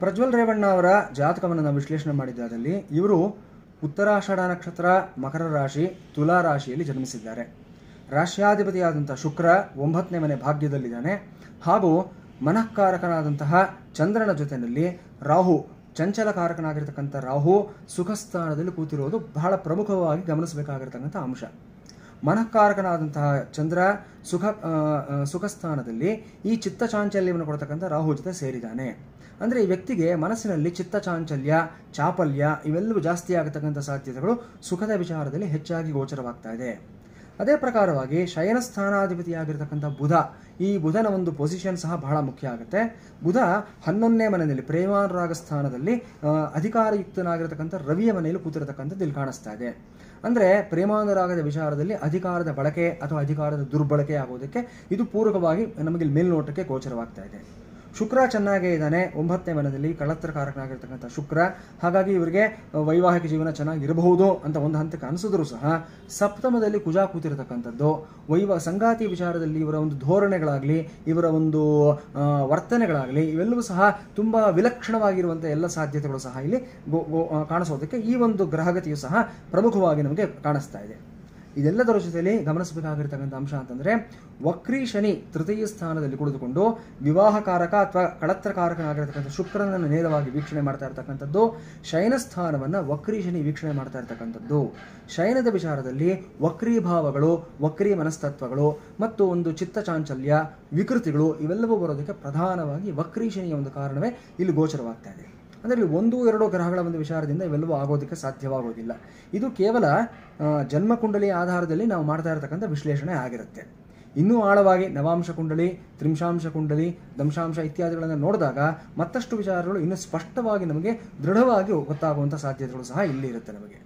ಪ್ರಜ್ವಲ್ ರೇವಣ್ಣ ಅವರ ಜಾತಕವನ್ನು ನಾವು ವಿಶ್ಲೇಷಣೆ ಮಾಡಿದ್ದಾದಲ್ಲಿ ಇವರು ಉತ್ತರಾಷಾಢ ನಕ್ಷತ್ರ, ಮಕರ ರಾಶಿ, ತುಲಾ ರಾಶಿಯಲ್ಲಿ ಜನ್ಮಿಸಿದ್ದಾರೆ. ರಾಶ್ಯಾಧಿಪತಿಯಾದಂತಹ ಶುಕ್ರ 9ನೇ ಮನೆ ಭಾಗ್ಯದಲ್ಲಿದ್ದಾನೆ. ಹಾಗೂ ಮನಃಕಾರಕನಾದಂತಹ ಚಂದ್ರನ ಜೊತೆಯಲ್ಲಿ ರಾಹು, ಚಂಚಲಕಾರಕನಾಗಿರ್ತಕ್ಕಂಥ ರಾಹು ಸುಖಸ್ಥಾನದಲ್ಲಿ ಕೂತಿರೋದು ಬಹಳ ಪ್ರಮುಖವಾಗಿ ಗಮನಿಸಬೇಕಾಗಿರ್ತಕ್ಕಂಥ ಅಂಶ. ಮನಃಕಾರಕನಾದಂತಹ ಚಂದ್ರ ಸುಖಸ್ಥಾನದಲ್ಲಿ ಈ ಚಿತ್ತ ಚಾಂಚಲ್ಯವನ್ನು ಕೊಡ್ತಕ್ಕಂಥ ರಾಹು ಜೊತೆ ಸೇರಿದ್ದಾನೆ. ಅಂದರೆ ಈ ವ್ಯಕ್ತಿಗೆ ಮನಸ್ಸಿನಲ್ಲಿ ಚಿತ್ತ ಚಾಂಚಲ್ಯ, ಚಾಪಲ್ಯ ಇವೆಲ್ಲವೂ ಜಾಸ್ತಿ ಆಗತಕ್ಕಂಥ ಸಾಧ್ಯತೆಗಳು ಸುಖದ ವಿಚಾರದಲ್ಲಿ ಹೆಚ್ಚಾಗಿ ಗೋಚರವಾಗ್ತಾ ಇದೆ. ಅದೇ ಪ್ರಕಾರವಾಗಿ ಶಯನ ಸ್ಥಾನಾಧಿಪತಿಯಾಗಿರ್ತಕ್ಕಂಥ ಬುಧ, ಈ ಬುಧನ ಒಂದು ಪೊಸಿಷನ್ ಸಹ ಬಹಳ ಮುಖ್ಯ ಆಗುತ್ತೆ. ಬುಧ 11ನೇ ಮನೆಯಲ್ಲಿ ಪ್ರೇಮಾನುರಾಗ ಸ್ಥಾನದಲ್ಲಿ ಅಧಿಕಾರಯುಕ್ತನಾಗಿರ್ತಕ್ಕಂಥ ರವಿಯ ಮನೆಯಲ್ಲಿ ಕೂತಿರತಕ್ಕಂಥದ್ದು ಇಲ್ಲಿ ಕಾಣಿಸ್ತಾ ಇದೆ. ಅಂದರೆ ಪ್ರೇಮಾನುರಾಗದ ವಿಚಾರದಲ್ಲಿ ಅಧಿಕಾರದ ಬಳಕೆ ಅಥವಾ ಅಧಿಕಾರದ ದುರ್ಬಳಕೆ ಆಗೋದಕ್ಕೆ ಇದು ಪೂರಕವಾಗಿ ನಮಗೆ ಮೇಲ್ನೋಟಕ್ಕೆ ಗೋಚರವಾಗ್ತಾ ಇದೆ. ಶುಕ್ರ ಚೆನ್ನಾಗೇ ಇದ್ದಾನೆ 9ನೇ ಮನೆಯಲ್ಲಿ, ಕಳತ್ರಕಾರಕನಾಗಿರ್ತಕ್ಕಂಥ ಶುಕ್ರ. ಹಾಗಾಗಿ ಇವರಿಗೆ ವೈವಾಹಿಕ ಜೀವನ ಚೆನ್ನಾಗಿರಬಹುದು ಅಂತ ಒಂದು ಹಂತಕ್ಕೆ ಅನಿಸಿದ್ರು ಸಹ ಸಪ್ತಮದಲ್ಲಿ ಕುಜ ಕೂತಿರತಕ್ಕಂಥದ್ದು ಸಂಗಾತಿ ವಿಚಾರದಲ್ಲಿ ಇವರ ಒಂದು ಧೋರಣೆಗಳಾಗಲಿ, ಇವರ ಒಂದು ವರ್ತನೆಗಳಾಗಲಿ ಇವೆಲ್ಲವೂ ಸಹ ತುಂಬ ವಿಲಕ್ಷಣವಾಗಿರುವಂಥ ಎಲ್ಲ ಸಾಧ್ಯತೆಗಳು ಸಹ ಇಲ್ಲಿ ಕಾಣಿಸೋದಕ್ಕೆ ಈ ಒಂದು ಗ್ರಹಗತಿಯು ಸಹ ಪ್ರಮುಖವಾಗಿ ನಮಗೆ ಕಾಣಿಸ್ತಾ ಇದೆ. ಇದೆಲ್ಲದರ ಜೊತೆಯಲ್ಲಿ ಗಮನಿಸಬೇಕಾಗಿರ್ತಕ್ಕಂಥ ಅಂಶ ಅಂತಂದರೆ ವಕ್ರಿ ಶನಿ ತೃತೀಯ ಸ್ಥಾನದಲ್ಲಿ ಕುಳಿತುಕೊಂಡು ವಿವಾಹಕಾರಕ ಅಥವಾ ಕಳತ್ರಕಾರಕನಾಗಿರ್ತಕ್ಕಂಥ ಶುಕ್ರನನ್ನು ನೇರವಾಗಿ ವೀಕ್ಷಣೆ ಮಾಡ್ತಾ ಇರ್ತಕ್ಕಂಥದ್ದು, ಶಯನ ಸ್ಥಾನವನ್ನು ವಕ್ರಿ ಶನಿ ವೀಕ್ಷಣೆ ಮಾಡ್ತಾ ಇರ್ತಕ್ಕಂಥದ್ದು. ಶಯನದ ವಿಚಾರದಲ್ಲಿ ವಕ್ರಿ ಭಾವಗಳು, ವಕ್ರಿ ಮನಸ್ತತ್ವಗಳು ಮತ್ತು ಒಂದು ಚಿತ್ತ ಚಾಂಚಲ್ಯ, ವಿಕೃತಿಗಳು ಇವೆಲ್ಲವೂ ಬರೋದಕ್ಕೆ ಪ್ರಧಾನವಾಗಿ ವಕ್ರಿ ಶನಿಯ ಒಂದು ಕಾರಣವೇ ಇಲ್ಲಿ ಗೋಚರವಾಗ್ತಾ ಇದೆ. ಅಂದರೆ 1-2 ಗ್ರಹಗಳ ಒಂದು ವಿಚಾರದಿಂದ ಇವೆಲ್ಲವೂ ಆಗೋದಕ್ಕೆ ಸಾಧ್ಯವಾಗೋದಿಲ್ಲ. ಇದು ಕೇವಲ ಜನ್ಮಕುಂಡಲಿಯ ಆಧಾರದಲ್ಲಿ ನಾವು ಮಾಡ್ತಾ ಇರತಕ್ಕಂಥ ವಿಶ್ಲೇಷಣೆ ಆಗಿರುತ್ತೆ. ಇನ್ನೂ ಆಳವಾಗಿ ನವಾಂಶ ಕುಂಡಲಿ, ತ್ರಿಂಶಾಂಶ ಕುಂಡಲಿ, ದಂಶಾಂಶ ಇತ್ಯಾದಿಗಳನ್ನು ನೋಡಿದಾಗ ಮತ್ತಷ್ಟು ವಿಚಾರಗಳು ಇನ್ನೂ ಸ್ಪಷ್ಟವಾಗಿ ನಮಗೆ ದೃಢವಾಗಿ ಗೊತ್ತಾಗುವಂಥ ಸಾಧ್ಯತೆಗಳು ಸಹ ಇಲ್ಲಿ ಇರುತ್ತೆ ನಮಗೆ.